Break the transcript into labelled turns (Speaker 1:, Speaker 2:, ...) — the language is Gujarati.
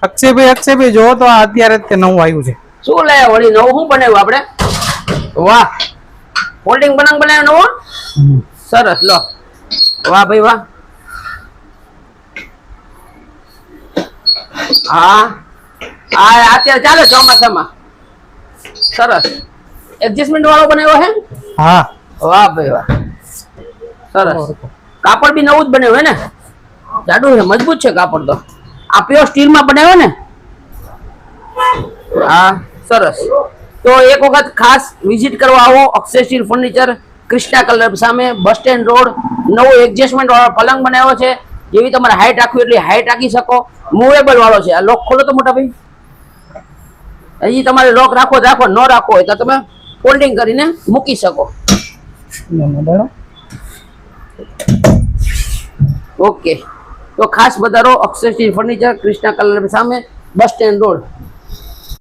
Speaker 1: અક્ષયભાઈ જો તો આ અત્યારે જ તે નવું આવ્યું છે.
Speaker 2: શું લાયા વળી નવું શું બનાવ્યું આપણે? વાહ, ફોલ્ડિંગ પલંગ બનાવ્યો નવો. સરસ, લો. વાહ ભાઈ વાહ. હા હા, અત્યારે ચાલે ચોમાસામાં. સરસ, એડજસ્ટમેન્ટ વાળો બનાવ્યો હે.
Speaker 1: હા,
Speaker 2: વાહ ભાઈ વાહ, સરસ. કાપડ બી નવું જ બનાવ્યું હે ને? જાડું છે, મજબૂત છે કાપડ તો. આ પ્યોર સ્ટીલ માં બનાવ્યો ને? હા, સરસ. તો એક વખત ખાસ વિઝિટ કરવા આવો Akshay steel furniture, Crysta colour સામે, બસ સ્ટેન્ડ રોડ. નવો એડજસ્ટમેન્ટ વાળો પલંગ બનાવ્યો છે. જેવી તમારે હાઈટ રાખવી એટલી હાઈટ રાખી શકો. મૂવેબલ વાળો છે. આ લોક ખોલો તો મોટા ભાઈ. હજી તમારે લોક રાખો રાખો, ન રાખો હોય તો તમે ફોલ્ડિંગ કરીને મૂકી શકો. ઓકે, તો ખાસ વધારો Akshay steel furniture, Crysta colour સામે, બસ સ્ટેન્ડ રોડ.